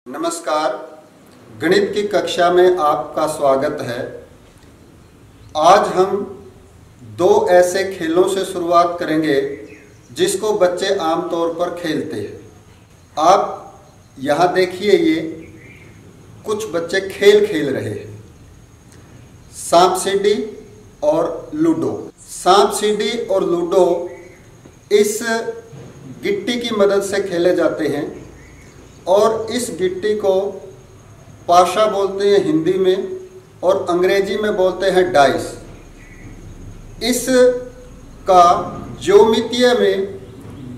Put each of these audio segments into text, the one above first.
नमस्कार, गणित की कक्षा में आपका स्वागत है। आज हम दो ऐसे खेलों से शुरुआत करेंगे जिसको बच्चे आमतौर पर खेलते हैं। आप यहाँ देखिए, ये कुछ बच्चे खेल खेल रहे हैं, सांप सीढ़ी और लूडो। सांप सीढ़ी और लूडो इस गिट्टी की मदद से खेले जाते हैं और इस गिट्टी को पाशा बोलते हैं हिंदी में और अंग्रेजी में बोलते हैं डाइस। इस का ज्योमितीय में,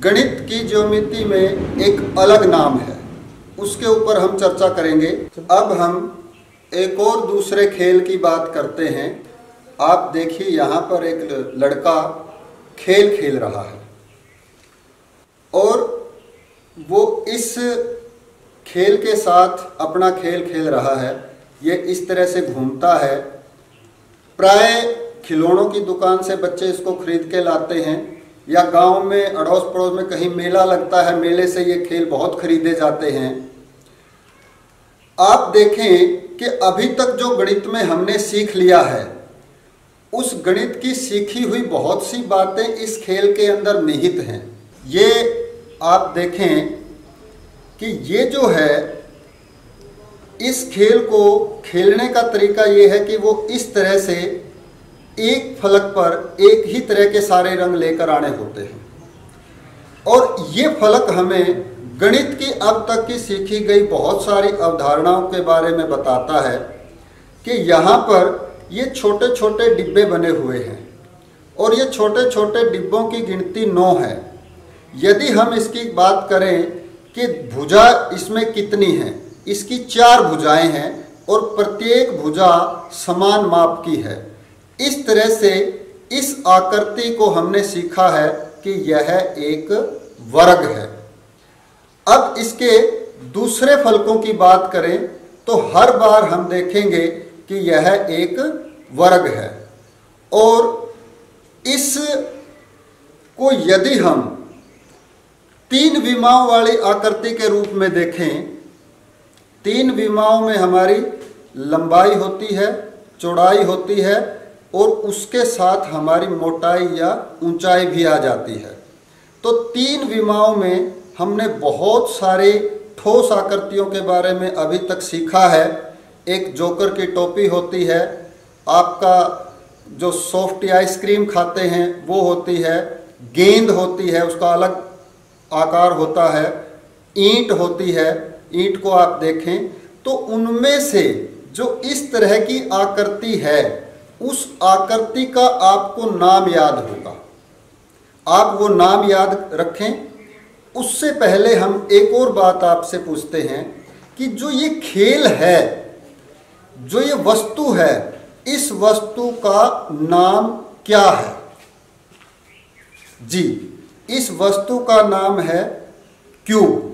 गणित की ज्योमिति में एक अलग नाम है, उसके ऊपर हम चर्चा करेंगे। अब हम एक और दूसरे खेल की बात करते हैं। आप देखिए, यहाँ पर एक लड़का खेल खेल रहा है और वो इस खेल के साथ अपना खेल खेल रहा है। ये इस तरह से घूमता है। प्राय खिलौनों की दुकान से बच्चे इसको खरीद के लाते हैं या गांव में अड़ोस पड़ोस में कहीं मेला लगता है, मेले से ये खेल बहुत खरीदे जाते हैं। आप देखें कि अभी तक जो गणित में हमने सीख लिया है, उस गणित की सीखी हुई बहुत सी बातें इस खेल के अंदर निहित हैं। ये आप देखें कि ये जो है, इस खेल को खेलने का तरीका ये है कि वो इस तरह से एक फलक पर एक ही तरह के सारे रंग लेकर आने होते हैं और ये फलक हमें गणित की अब तक की सीखी गई बहुत सारी अवधारणाओं के बारे में बताता है कि यहाँ पर ये छोटे छोटे डिब्बे बने हुए हैं और ये छोटे छोटे डिब्बों की गिनती 9 है। यदि हम इसकी बात करें कि भुजा इसमें कितनी है, इसकी 4 भुजाएं हैं और प्रत्येक भुजा समान माप की है। इस तरह से इस आकृति को हमने सीखा है कि यह एक वर्ग है। अब इसके दूसरे फलकों की बात करें तो हर बार हम देखेंगे कि यह एक वर्ग है और इस को यदि हम 3 विमाओं वाली आकृति के रूप में देखें, 3 विमाओं में हमारी लंबाई होती है, चौड़ाई होती है और उसके साथ हमारी मोटाई या ऊंचाई भी आ जाती है। तो 3 विमाओं में हमने बहुत सारे ठोस आकृतियों के बारे में अभी तक सीखा है। एक जोकर की टोपी होती है, आपका जो सॉफ्टी आइसक्रीम खाते हैं वो होती है, गेंद होती है, उसका अलग आकार होता है, ईंट होती है। ईंट को आप देखें तो उनमें से जो इस तरह की आकृति है, उस आकृति का आपको नाम याद होगा। आप वो नाम याद रखें। उससे पहले हम एक और बात आपसे पूछते हैं कि जो ये खेल है, जो ये वस्तु है, इस वस्तु का नाम क्या है? जी, इस वस्तु का नाम है क्यूब।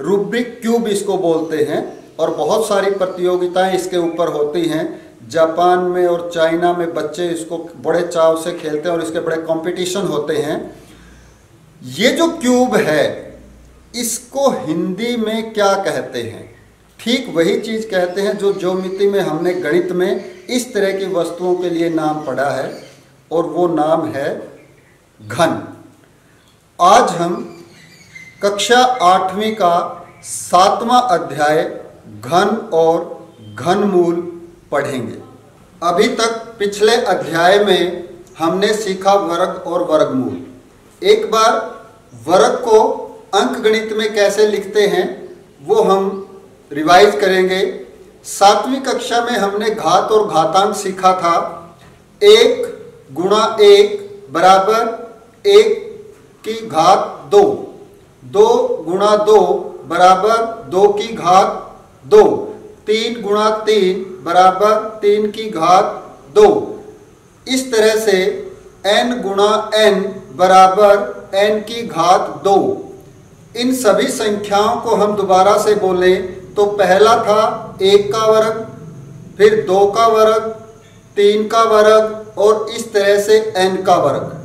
रूब्रिक क्यूब इसको बोलते हैं और बहुत सारी प्रतियोगिताएं इसके ऊपर होती हैं। जापान में और चाइना में बच्चे इसको बड़े चाव से खेलते हैं और इसके बड़े कंपटीशन होते हैं। ये जो क्यूब है, इसको हिंदी में क्या कहते हैं? ठीक वही चीज कहते हैं जो ज्योमिति में हमने गणित में इस तरह की वस्तुओं के लिए नाम पढ़ा है और वो नाम है घन। आज हम कक्षा 8वीं का 7वां अध्याय घन और घनमूल पढ़ेंगे। अभी तक पिछले अध्याय में हमने सीखा वर्ग और वर्गमूल। एक बार वर्ग को अंकगणित में कैसे लिखते हैं वो हम रिवाइज करेंगे। 7वीं कक्षा में हमने घात और घातांक सीखा था। 1 गुणा 1 बराबर 1 की घात 2, 2 गुणा 2 बराबर 2 की घात 2, 3 गुणा 3 बराबर 3 की घात 2। इस तरह से n गुणा n बराबर n की घात 2। इन सभी संख्याओं को हम दोबारा से बोलें तो पहला था 1 का वर्ग, फिर 2 का वर्ग, 3 का वर्ग और इस तरह से n का वर्ग।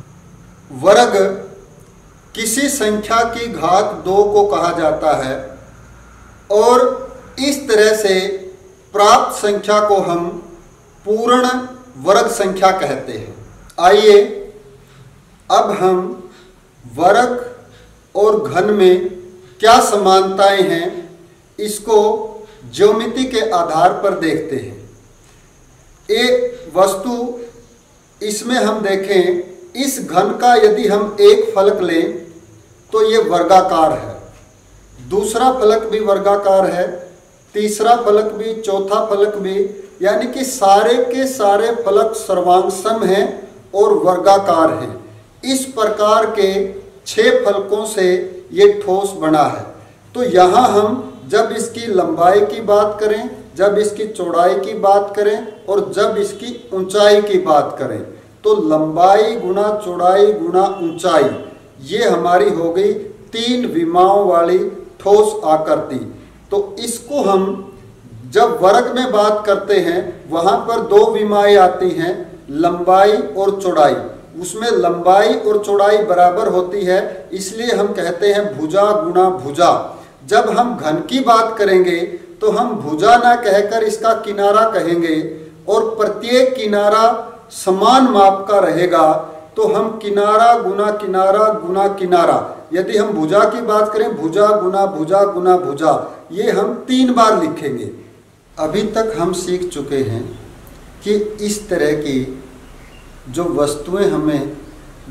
वर्ग किसी संख्या की घात 2 को कहा जाता है और इस तरह से प्राप्त संख्या को हम पूर्ण वर्ग संख्या कहते हैं। आइए अब हम वर्ग और घन में क्या समानताएं हैं इसको ज्योमिति के आधार पर देखते हैं। एक वस्तु इसमें हम देखें, इस घन का यदि हम एक फलक लें तो ये वर्गाकार है, दूसरा फलक भी वर्गाकार है, तीसरा फलक भी, चौथा फलक भी, यानी कि सारे के सारे फलक सर्वांगसम हैं और वर्गाकार हैं। इस प्रकार के 6 फलकों से ये ठोस बना है। तो यहाँ हम जब इसकी लंबाई की बात करें, जब इसकी चौड़ाई की बात करें और जब इसकी ऊंचाई की बात करें, तो लंबाई गुना चौड़ाई गुना ऊंचाई, ये हमारी हो गई 3 विमाओं वाली ठोस आकृति। तो इसको हम जब वर्ग में बात करते हैं वहाँ पर 2 विमाएं आती हैं, लंबाई और चौड़ाई। उसमें लंबाई और चौड़ाई बराबर होती है, इसलिए हम कहते हैं भुजा गुना भुजा। जब हम घन की बात करेंगे तो हम भुजा ना कहकर इसका किनारा कहेंगे और प्रत्येक किनारा समान माप का रहेगा, तो हम किनारा गुना किनारा गुना किनारा, यदि हम भुजा की बात करें भुजा गुना भुजा, ये हम 3 बार लिखेंगे। अभी तक हम सीख चुके हैं कि इस तरह की जो वस्तुएं हमें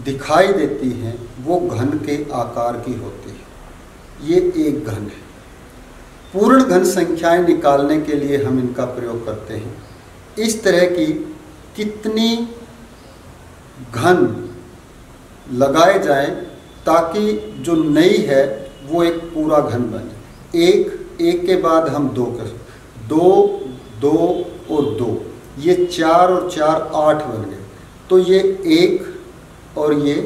दिखाई देती हैं वो घन के आकार की होती है। ये एक घन है। पूर्ण घन संख्याएं निकालने के लिए हम इनका प्रयोग करते हैं। इस तरह की कितनी घन लगाए जाएं ताकि जो नई है वो एक पूरा घन बने। एक के बाद हम 2 कर, 2 2 और 2, ये 4 और 4 8 बन गए। तो ये 1 और ये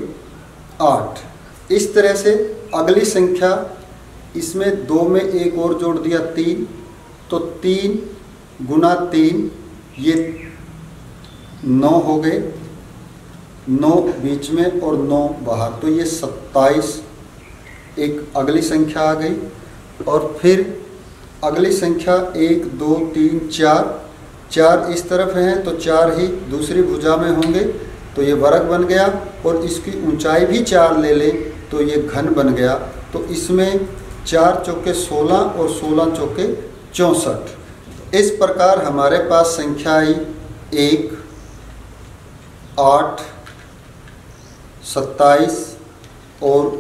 8। इस तरह से अगली संख्या, इसमें 2 में 1 और जोड़ दिया 3, तो 3 गुना 3 ये 9 हो गए, 9 बीच में और 9 बाहर, तो ये 27 एक अगली संख्या आ गई। और फिर अगली संख्या 1 2 3 4, 4 इस तरफ हैं तो 4 ही दूसरी भुजा में होंगे, तो ये वर्ग बन गया। और इसकी ऊंचाई भी 4 ले लें तो ये घन बन गया। तो इसमें 4 चौके 16 और 16 चौके 64। इस प्रकार हमारे पास संख्या आई 1 8 27 और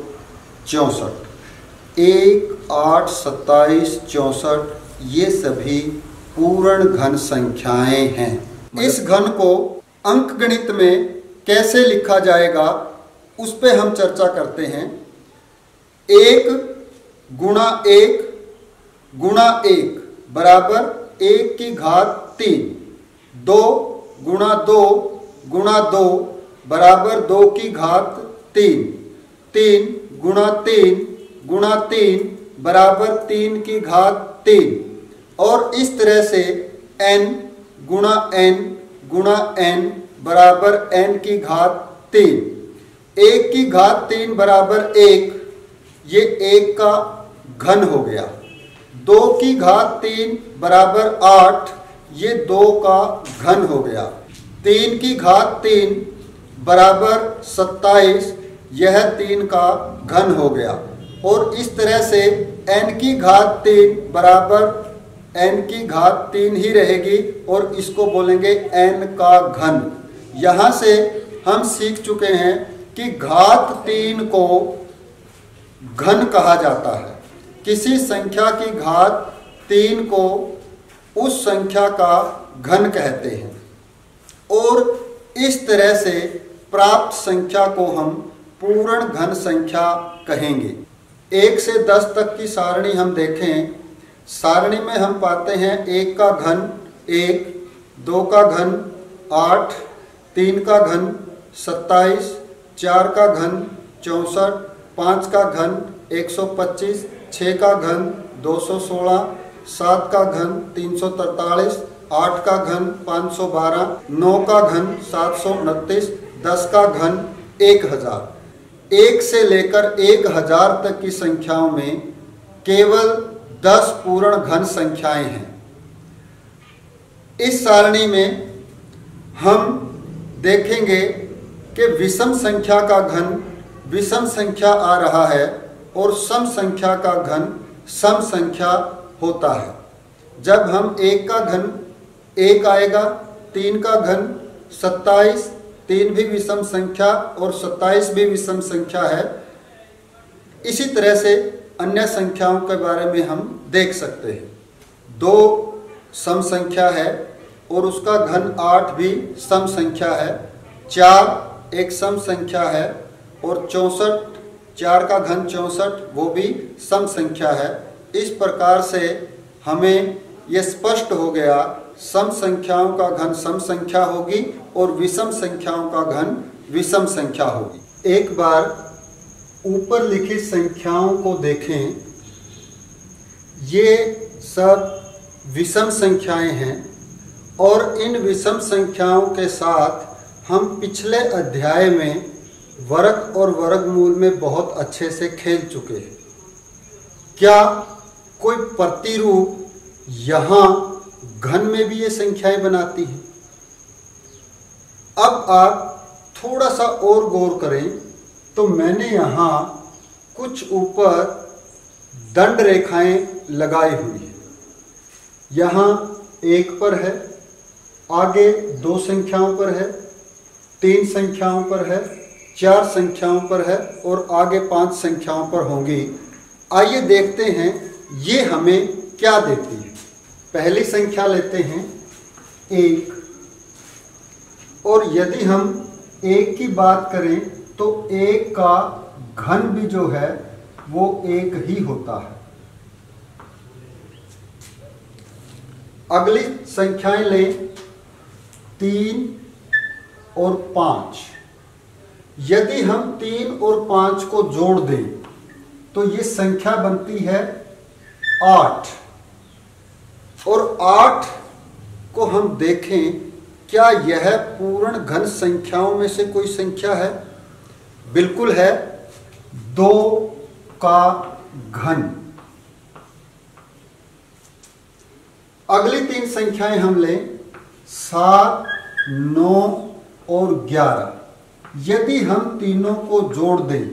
64। 1 8 27 64 ये सभी पूर्ण घन संख्याएं हैं। इस घन को अंकगणित में कैसे लिखा जाएगा उस पे हम चर्चा करते हैं। 1 गुणा 1 गुणा 1 बराबर 1 की घात 3। 2 गुणा 2 गुणा 2 बराबर 2 की घात 3। 3 गुणा 3 गुणा 3 बराबर 3 की घात 3। और इस तरह से n गुणा n गुणा n बराबर n की घात 3। 1 की घात 3 बराबर 1, ये 1 का घन हो गया। 2 की घात 3 बराबर 8, ये 2 का घन हो गया। 3 की घात 3 बराबर 27, यह 3 का घन हो गया। और इस तरह से n की घात 3 बराबर n की घात 3 ही रहेगी और इसको बोलेंगे n का घन। यहाँ से हम सीख चुके हैं कि घात 3 को घन कहा जाता है। किसी संख्या की घात 3 को उस संख्या का घन कहते हैं। और इस तरह से प्राप्त संख्या को हम पूर्ण घन संख्या कहेंगे। 1 से 10 तक की सारणी हम देखें, सारणी में हम पाते हैं 1 का घन 1, 2 का घन 8, 3 का घन 27, 4 का घन 64, 5 का घन 125, 6 का घन 216, 7 का घन 343, 8 का घन 512, 9 का घन 729, 10 का घन 1000। 1 से लेकर 1000 तक की संख्याओं में केवल 10 पूर्ण घन संख्याएं हैं। इस सारणी में हम देखेंगे कि विषम संख्या का घन विषम संख्या आ रहा है और सम संख्या का घन सम संख्या होता है। जब हम 1 का घन 1 आएगा, 3 का घन 27, 3 भी विषम संख्या और 27 भी विषम संख्या है। इसी तरह से अन्य संख्याओं के बारे में हम देख सकते हैं। 2 सम संख्या है और उसका घन 8 भी सम संख्या है। 4 एक सम संख्या है और 64, 4 का घन 64 वो भी सम संख्या है। इस प्रकार से हमें ये स्पष्ट हो गया, सम संख्याओं का घन सम संख्या होगी और विषम संख्याओं का घन विषम संख्या होगी। एक बार ऊपर लिखित संख्याओं को देखें। ये सब विषम संख्याएं हैं और इन विषम संख्याओं के साथ हम पिछले अध्याय में वर्ग और वर्गमूल में बहुत अच्छे से खेल चुके हैं। क्या कोई प्रतिरूप यहाँ घन में भी ये संख्याएं बनाती हैं? अब आप थोड़ा सा और गौर करें तो मैंने यहाँ कुछ ऊपर दंड रेखाएं लगाई हुई है। यहाँ 1 पर है, आगे 2 संख्याओं पर है, 3 संख्याओं पर है, 4 संख्याओं पर है और आगे 5 संख्याओं पर होंगी। आइए देखते हैं ये हमें क्या देती है। पहली संख्या लेते हैं 1, और यदि हम 1 की बात करें तो 1 का घन भी जो है वो 1 ही होता है। अगली संख्याएं लें 3 और 5। यदि हम 3 और 5 को जोड़ दें तो ये संख्या बनती है 8, और 8 को हम देखें, क्या यह पूर्ण घन संख्याओं में से कोई संख्या है? बिल्कुल है, 2 का घन। अगली 3 संख्याएं हम लें 7, 9 और 11। यदि हम तीनों को जोड़ दें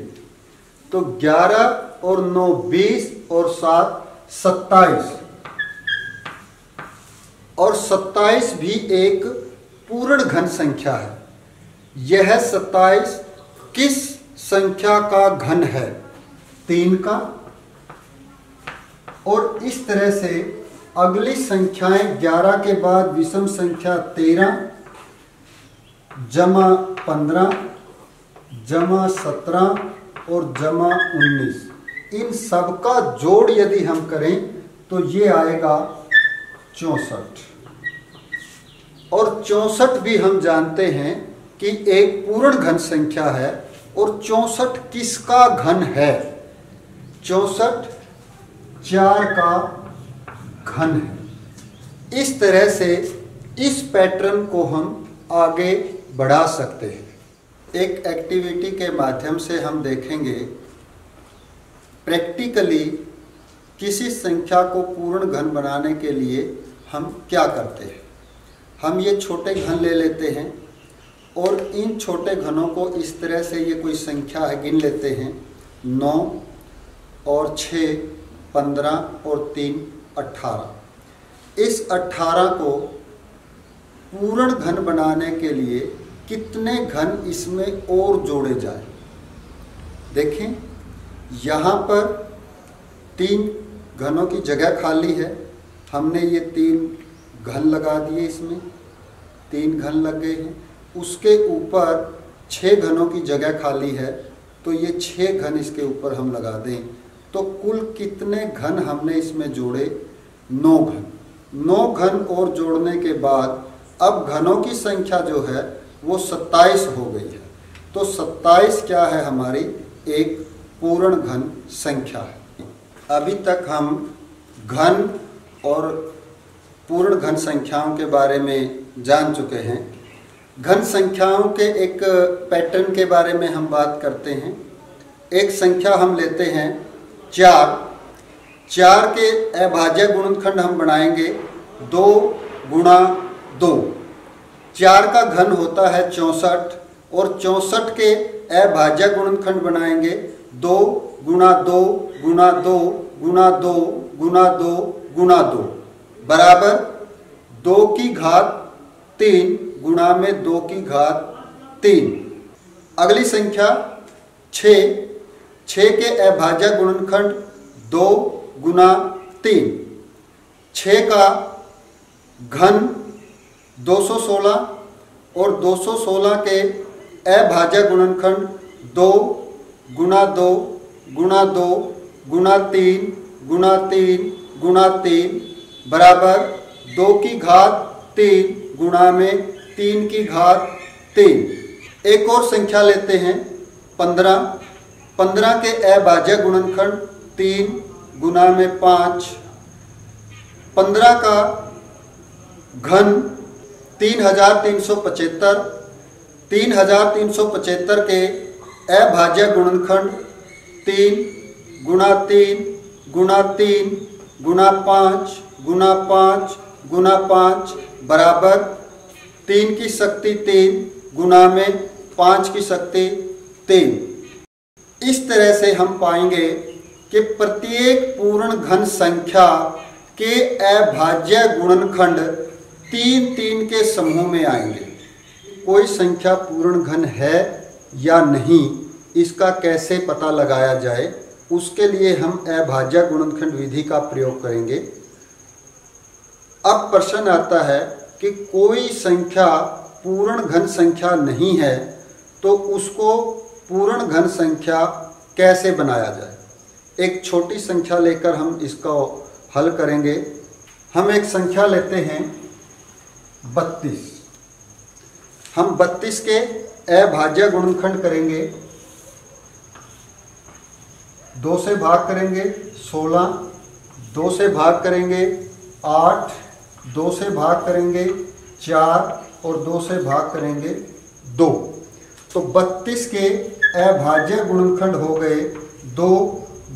तो 11 और 9 20 और 7 27, और 27 भी एक पूर्ण घन संख्या है। यह 27 किस संख्या का घन है? 3 का। और इस तरह से अगली संख्याएं 11 के बाद विषम संख्या 13 जमा 15 जमा 17 और जमा 19, इन सब का जोड़ यदि हम करें तो ये आएगा 64। और 64 भी हम जानते हैं कि एक पूर्ण घन संख्या है। और 64 किसका घन है? 64 4 का घन है। इस तरह से इस पैटर्न को हम आगे बढ़ा सकते हैं। एक एक्टिविटी के माध्यम से हम देखेंगे प्रैक्टिकली किसी संख्या को पूर्ण घन बनाने के लिए हम क्या करते हैं। हम ये छोटे घन ले लेते हैं और इन छोटे घनों को इस तरह से, ये कोई संख्या है, गिन लेते हैं 9 और 6 15 और 3 18। इस 18 को पूर्ण घन बनाने के लिए कितने घन इसमें और जोड़े जाए? देखें, यहाँ पर 3 घनों की जगह खाली है। हमने ये 3 घन लगा दिए, इसमें 3 घन लग गए हैं। उसके ऊपर 6 घनों की जगह खाली है, तो ये 6 घन इसके ऊपर हम लगा दें तो कुल कितने घन हमने इसमें जोड़े? 9 घन। 9 घन और जोड़ने के बाद अब घनों की संख्या जो है वो 27 हो गई है। तो 27 क्या है? हमारी एक पूर्ण घन संख्या है। अभी तक हम घन और पूर्ण घन संख्याओं के बारे में जान चुके हैं। घन संख्याओं के एक पैटर्न के बारे में हम बात करते हैं। एक संख्या हम लेते हैं 4, 4 के अभाज्य गुणनखंड हम बनाएंगे 2 गुणा 2। 4 का घन होता है 64 और 64 के अभाज्य गुणनखंड बनाएंगे 2 गुणा 2 गुणा 2 गुणा 2 गुणा 2 गुणा 2 बराबर 2 की घात 3 गुणा में 2 की घात 3। अगली संख्या 6। 6 के अभाज्य गुणनखंड 2 गुणा 3। 6 का घन 216 और 216 के अभाज्य गुणनखंड 2 गुणा 2 गुणा 2 गुणा 3 गुणा 3 गुणा 3 बराबर 2 की घात 3 गुणा में 3 की घात 3। एक और संख्या लेते हैं 15। 15 के अभाज्य गुणनखंड 3 गुणा में 5। 15 का घन 3375। 3375 के अभाज्य गुणनखंड 3 गुणा 3 गुणा 3 गुणा 5 गुणा 5 गुणा 5 बराबर 3 की शक्ति 3 गुणा में 5 की शक्ति 3। इस तरह से हम पाएंगे कि प्रत्येक पूर्ण घन संख्या के अभाज्य गुणनखंड 3 3 के समूह में आएंगे। कोई संख्या पूर्ण घन है या नहीं, इसका कैसे पता लगाया जाए, उसके लिए हम अभाज्य गुणनखंड विधि का प्रयोग करेंगे। अब प्रश्न आता है कि कोई संख्या पूर्ण घन संख्या नहीं है तो उसको पूर्ण घन संख्या कैसे बनाया जाए। एक छोटी संख्या लेकर हम इसका हल करेंगे। हम एक संख्या लेते हैं 32। हम 32 के अभाज्य गुणनखंड करेंगे। 2 से भाग करेंगे 16, 2 से भाग करेंगे 8, 2 से भाग करेंगे 4 और 2 से भाग करेंगे 2। तो 32 के अभाज्य गुणनखंड हो गए 2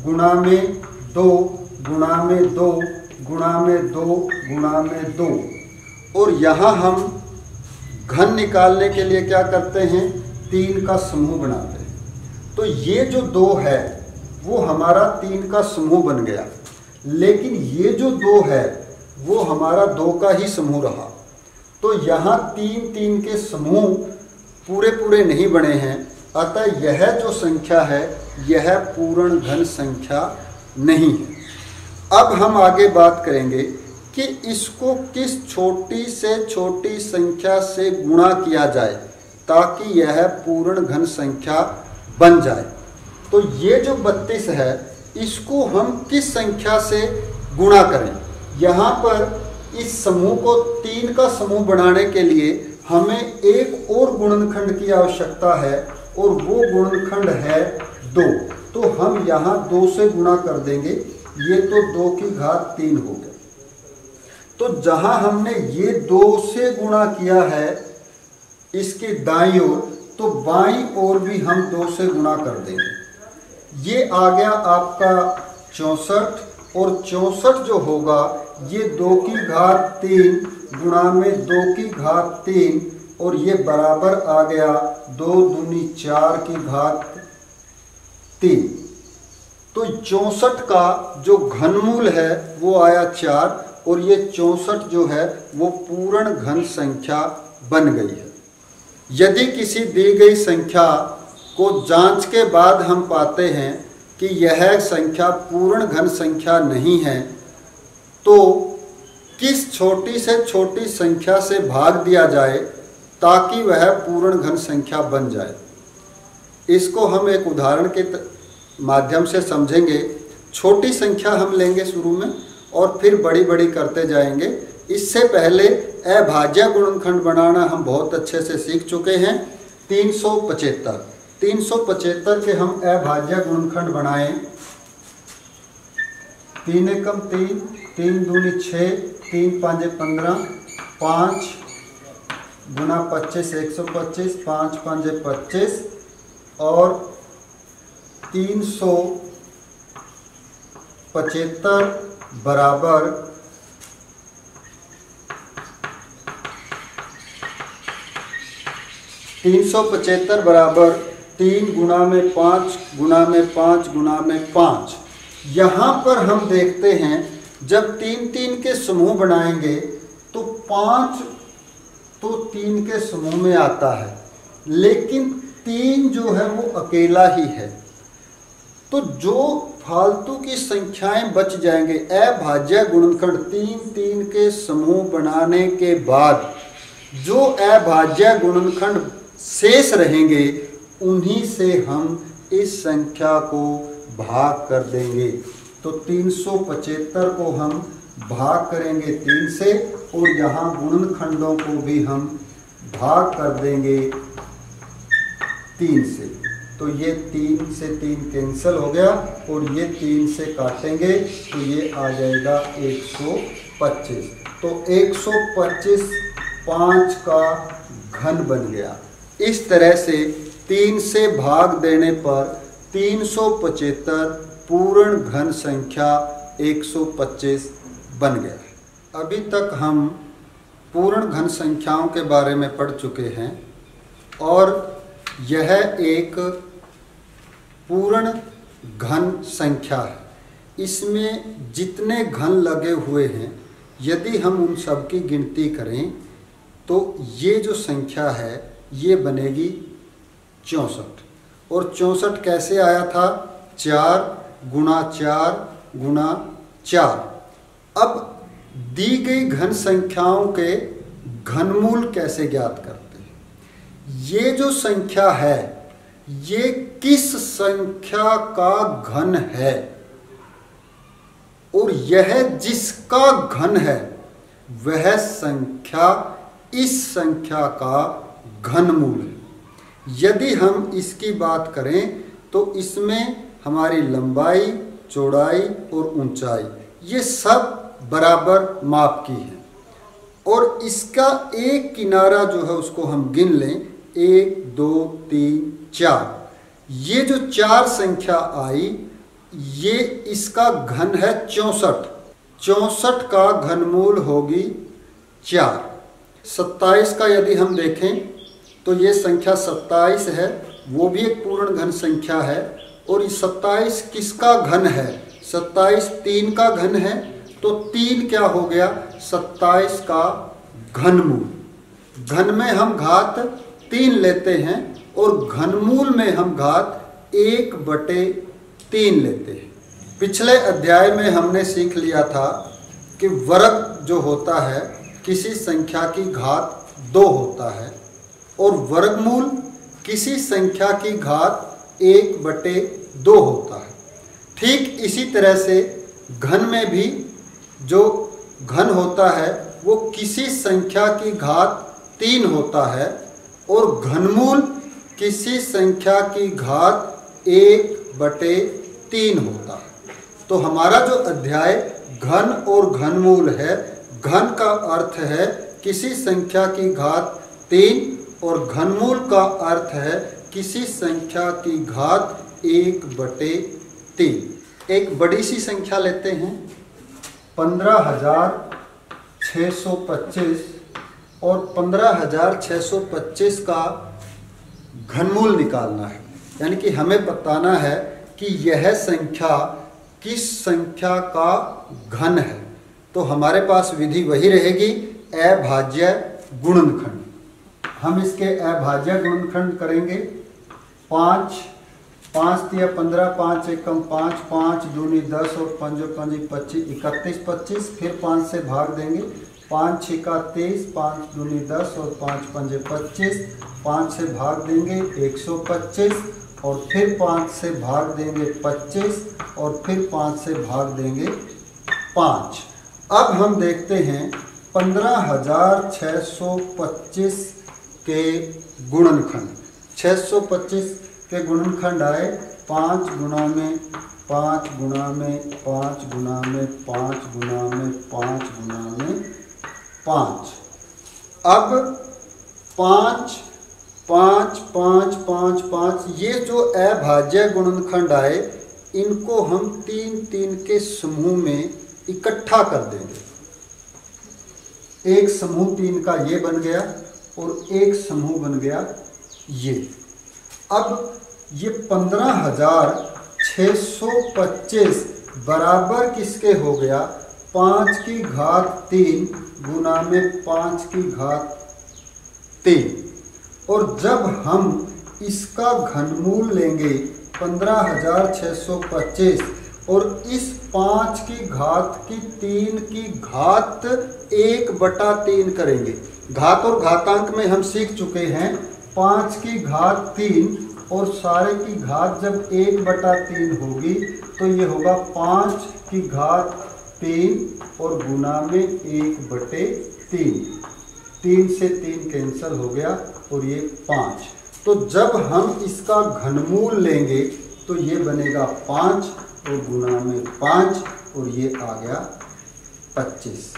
गुणा में 2 गुणा में 2 गुणा में 2 गुणा में 2। और यहाँ हम घन निकालने के लिए क्या करते हैं, 3 का समूह बनाते हैं। तो ये जो 2 है वो हमारा 3 का समूह बन गया, लेकिन ये जो 2 है वो हमारा 2 का ही समूह रहा। तो यहाँ 3 3 के समूह पूरे पूरे नहीं बने हैं, अतः यह जो संख्या है यह पूर्ण घन संख्या नहीं है। अब हम आगे बात करेंगे कि इसको किस छोटी से छोटी संख्या से गुणा किया जाए ताकि यह पूर्ण घन संख्या बन जाए। तो ये जो 32 है इसको हम किस संख्या से गुणा करें। यहाँ पर इस समूह को 3 का समूह बनाने के लिए हमें एक और गुणनखंड की आवश्यकता है और वो गुणनखंड है 2। तो हम यहाँ 2 से गुणा कर देंगे, ये तो 2 की घात 3 हो गया। तो जहाँ हमने ये 2 से गुणा किया है इसके दाईं ओर, तो बाईं ओर भी हम 2 से गुणा कर देंगे। ये आ गया आपका 64 और 64 जो होगा ये 2 की घात 3 गुणा में 2 की घात 3 और ये बराबर आ गया 2 दूनी 4 की घात 3। तो 64 का जो घनमूल है वो आया 4 और ये 64 जो है वो पूर्ण घन संख्या बन गई है। यदि किसी दी गई संख्या को जांच के बाद हम पाते हैं कि यह संख्या पूर्ण घन संख्या नहीं है तो किस छोटी से छोटी संख्या से भाग दिया जाए ताकि वह पूर्ण घन संख्या बन जाए। इसको हम एक उदाहरण के माध्यम से समझेंगे। छोटी संख्या हम लेंगे शुरू में और फिर बड़ी बड़ी करते जाएंगे। इससे पहले अभाज्य गुणनखंड बनाना हम बहुत अच्छे से सीख चुके हैं। 375 के हम अभाज्य गुणनखंड बनाएं। 3 एकम 3, 3 दूनी 6, 3 पाँचे 15, 5 गुना 25 125, 5 पाँचे 25 और 300 375 बराबर 375 बराबर 3 गुना में 5 गुना में 5 गुना में 5। यहाँ पर हम देखते हैं जब 3 3 के समूह बनाएंगे तो 5 तो 3 के समूह में आता है, लेकिन 3 जो है वो अकेला ही है। तो जो फालतू की संख्याएं बच जाएंगे, अभाज्य गुणनखंड 3 3 के समूह बनाने के बाद जो अभाज्य गुणनखंड शेष रहेंगे उन्हीं से हम इस संख्या को भाग कर देंगे। तो 375 को हम भाग करेंगे 3 से और यहाँ गुणनखंडों को भी हम भाग कर देंगे 3 से। तो ये 3 से 3 कैंसिल हो गया और ये 3 से काटेंगे तो ये आ जाएगा 125। तो 125 5 का घन बन गया। इस तरह से 3 से भाग देने पर 375 पूर्ण घन संख्या 125 बन गया। अभी तक हम पूर्ण घन संख्याओं के बारे में पढ़ चुके हैं और यह एक पूर्ण घन संख्या है। इसमें जितने घन लगे हुए हैं यदि हम उन सब की गिनती करें तो ये जो संख्या है ये बनेगी 64। और 64 कैसे आया था? 4 गुणा 4 गुणा 4। अब दी गई घन संख्याओं के घनमूल कैसे ज्ञात करते हैं? ये जो संख्या है ये किस संख्या का घन है और यह जिसका घन है वह संख्या इस संख्या का घनमूल है। यदि हम इसकी बात करें तो इसमें हमारी लंबाई, चौड़ाई और ऊंचाई ये सब बराबर माप की है और इसका एक किनारा जो है उसको हम गिन लें 1 2 3 4। ये जो 4 संख्या आई ये इसका घन है 64। 64 का घनमूल होगी 4। 27 का यदि हम देखें तो ये संख्या 27 है, वो भी एक पूर्ण घन संख्या है। और ये 27 किसका घन है? 27 3 का घन है। तो 3 क्या हो गया? 27 का घनमूल। घन में हम घात 3 लेते हैं और घनमूल में हम घात 1/3 लेते हैं। पिछले अध्याय में हमने सीख लिया था कि वर्ग जो होता है किसी संख्या की घात 2 होता है और वर्गमूल किसी संख्या की घात 1/2 होता है। ठीक इसी तरह से घन में भी जो घन होता है वो किसी संख्या की घात 3 होता है और घनमूल किसी संख्या की घात 1/3 होता है। तो हमारा जो अध्याय घन और घनमूल है, घन का अर्थ है किसी संख्या की घात 3 और घनमूल का अर्थ है किसी संख्या की घात 1/3। एक बड़ी सी संख्या लेते हैं 15,625 और 15,625 का घनमूल निकालना है। यानी कि हमें बताना है कि यह संख्या किस संख्या का घन है। तो हमारे पास विधि वही रहेगी, अभाज्य गुणनखंड। हम इसके अभाज्य गुणनखंड करेंगे। 5 3 15, 5 एकम 5, 5 दूनी 10 और 5 5 25, 31 25। फिर 5 से भाग देंगे। 5 6 23, 5 दूनी 10 और 5 5 25। 5 से भाग देंगे 125 और फिर 5 से भाग देंगे 25 और फिर 5 से भाग देंगे 5। अब हम देखते हैं 15,625 के गुणनखंड। 625 के गुणनखंड आए 5 गुना में 5 गुना में 5 गुना में 5 गुना में 5 गुना में 5। अब 5 5 5 5 5 ये जो अभाज्य गुणनखंड आए इनको हम 3-3 के समूह में इकट्ठा कर देंगे। एक समूह 3 का ये बन गया और एक समूह बन गया ये। अब ये 15,625 बराबर किसके हो गया? 5 की घात 3 गुना में 5 की घात 3। और जब हम इसका घनमूल लेंगे 15,625 और इस 5 की घात की 3 की घात 1/3 करेंगे। घात और घातांक में हम सीख चुके हैं 5 की घात 3 और सारे की घात जब 1/3 होगी तो ये होगा 5 की घात 3 और गुना में 1/3। 3 से 3 कैंसिल हो गया और ये 5। तो जब हम इसका घनमूल लेंगे तो ये बनेगा 5 और गुना में 5 और ये आ गया 25।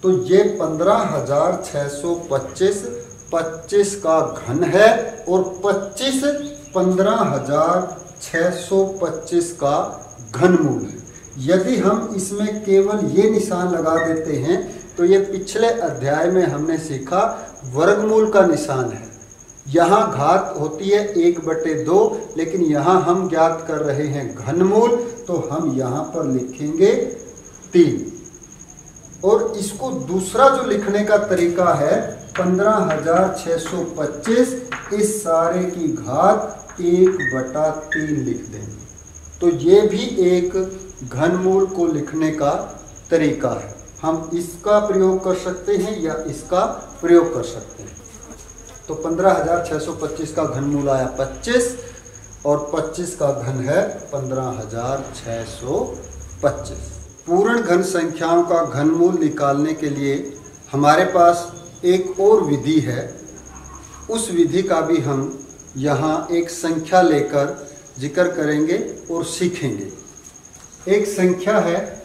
तो ये 15,625 25 का घन है और 25 15,625 का घनमूल है। यदि हम इसमें केवल ये निशान लगा देते हैं तो ये पिछले अध्याय में हमने सीखा वर्गमूल का निशान है। यहाँ घात होती है 1/2, लेकिन यहाँ हम ज्ञात कर रहे हैं घनमूल, तो हम यहाँ पर लिखेंगे 3। और इसको दूसरा जो लिखने का तरीका है 15,625 इस सारे की घात 1/3 लिख देंगे। तो ये भी एक घनमूल को लिखने का तरीका है। हम इसका प्रयोग कर सकते हैं या इसका प्रयोग कर सकते हैं। तो 15,625 का घनमूल आया 25 और 25 का घन है 15,625। पूर्ण घन संख्याओं का घनमूल निकालने के लिए हमारे पास एक और विधि है। उस विधि का भी हम यहाँ एक संख्या लेकर जिक्र करेंगे और सीखेंगे। एक संख्या है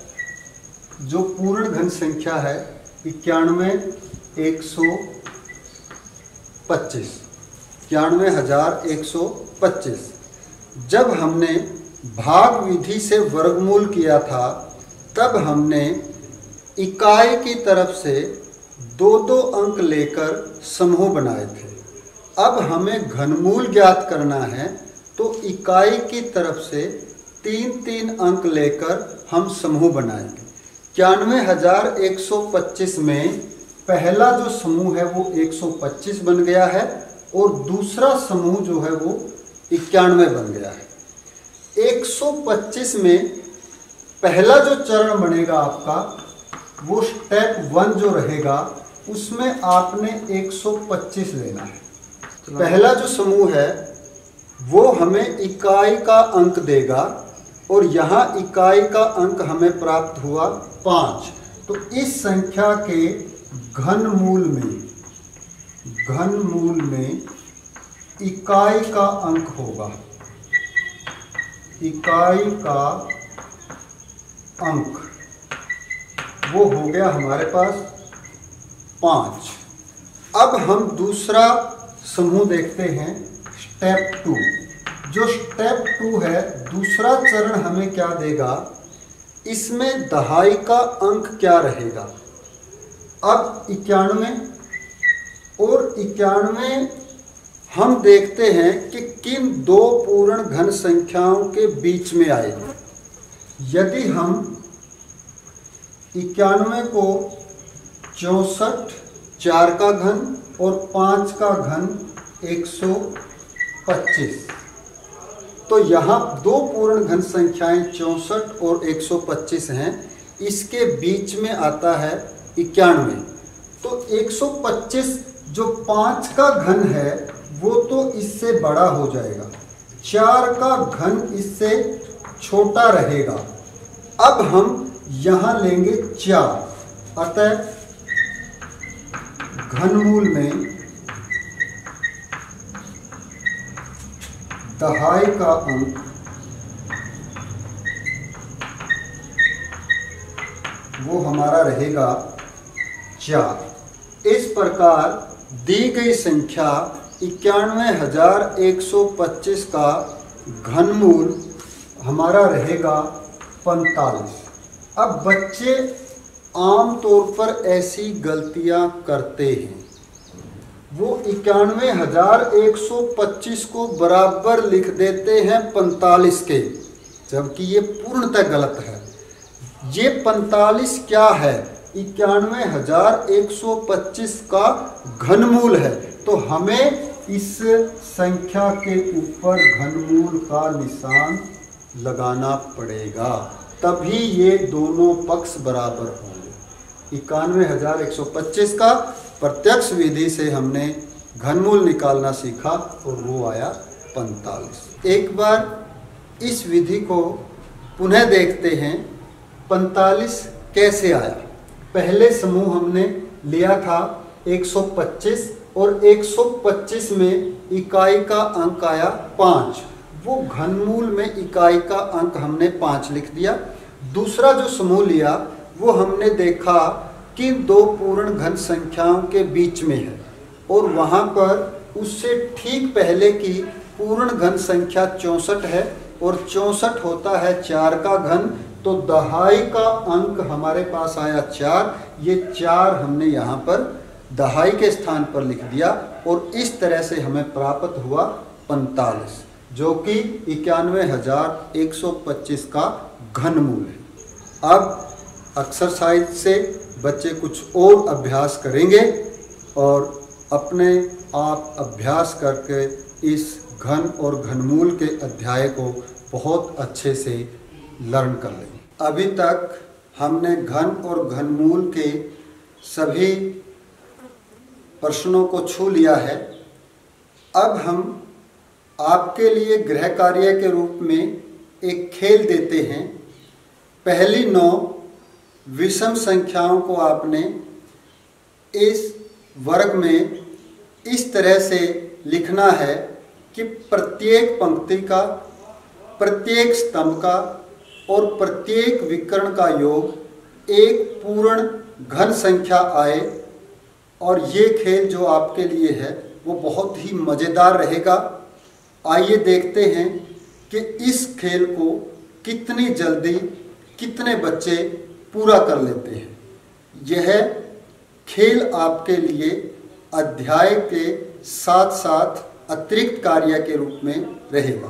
जो पूर्ण घन संख्या है 91,125। 91,125। जब हमने भाग विधि से वर्गमूल किया था तब हमने इकाई की तरफ से 2-2 अंक लेकर समूह बनाए थे। अब हमें घनमूल ज्ञात करना है तो इकाई की तरफ से 3-3 अंक लेकर हम समूह बनाएंगे। 91,125 में पहला जो समूह है वो 125 बन गया है और दूसरा समूह जो है वो 91 बन गया है। 125 में पहला जो चरण बनेगा आपका वो स्टेप 1 जो रहेगा उसमें आपने 125 लेना है। पहला जो समूह है वो हमें इकाई का अंक देगा और यहाँ इकाई का अंक हमें प्राप्त हुआ 5। तो इस संख्या के घनमूल में इकाई का अंक होगा। इकाई का अंक वो हो गया हमारे पास 5। अब हम दूसरा समूह देखते हैं स्टेप 2। जो स्टेप 2 है दूसरा चरण हमें क्या देगा, इसमें दहाई का अंक क्या रहेगा। अब 91 और 91 हम देखते हैं कि किन दो पूर्ण घन संख्याओं के बीच में आएगी। यदि हम 91 को 64 4 का घन और 5 का घन 125, तो यहाँ दो पूर्ण घन संख्याएं 64 और 125 हैं। इसके बीच में आता है 91। तो 125 जो 5 का घन है वो तो इससे बड़ा हो जाएगा, 4 का घन इससे छोटा रहेगा। अब हम यहाँ लेंगे 4, अतः घनमूल में दहाई का अंक वो हमारा रहेगा 4। इस प्रकार दी गई संख्या 91,125 का घनमूल हमारा रहेगा 45। अब बच्चे आम तौर पर ऐसी गलतियां करते हैं, वो 91,125 को बराबर लिख देते हैं 45 के, जबकि ये पूर्णतः गलत है। ये 45 क्या है? 91,125 का घनमूल है। तो हमें इस संख्या के ऊपर घनमूल का निशान लगाना पड़ेगा, तभी ये दोनों पक्ष बराबर होंगे। 91,125 का प्रत्यक्ष विधि से हमने घनमूल निकालना सीखा और वो आया 45। एक बार इस विधि को पुनः देखते हैं, 45 कैसे आया। पहले समूह हमने लिया था 125 और 125 में इकाई का अंक आया 5। वो घनमूल में इकाई का अंक हमने 5 लिख दिया। दूसरा जो समूह लिया वो हमने देखा कि दो पूर्ण घन संख्याओं के बीच में है और वहाँ पर उससे ठीक पहले की पूर्ण घन संख्या 64 है और 64 होता है 4 का घन, तो दहाई का अंक हमारे पास आया 4। ये 4 हमने यहाँ पर दहाई के स्थान पर लिख दिया और इस तरह से हमें प्राप्त हुआ 45, जो कि 91,125 का घनमूल है। अब एक्सरसाइज से बच्चे कुछ और अभ्यास करेंगे और अपने आप अभ्यास करके इस घन और घनमूल के अध्याय को बहुत अच्छे से लर्न कर लेंगे। अभी तक हमने घन और घनमूल के सभी प्रश्नों को छू लिया है। अब हम आपके लिए गृह कार्य के रूप में एक खेल देते हैं। पहली 9 विषम संख्याओं को आपने इस वर्ग में इस तरह से लिखना है कि प्रत्येक पंक्ति का, प्रत्येक स्तंभ का और प्रत्येक विकर्ण का योग एक पूर्ण घन संख्या आए। और ये खेल जो आपके लिए है वो बहुत ही मज़ेदार रहेगा। आइए देखते हैं कि इस खेल को कितनी जल्दी कितने बच्चे पूरा कर लेते हैं। यह खेल आपके लिए अध्याय के साथ साथ अतिरिक्त कार्य के रूप में रहेगा।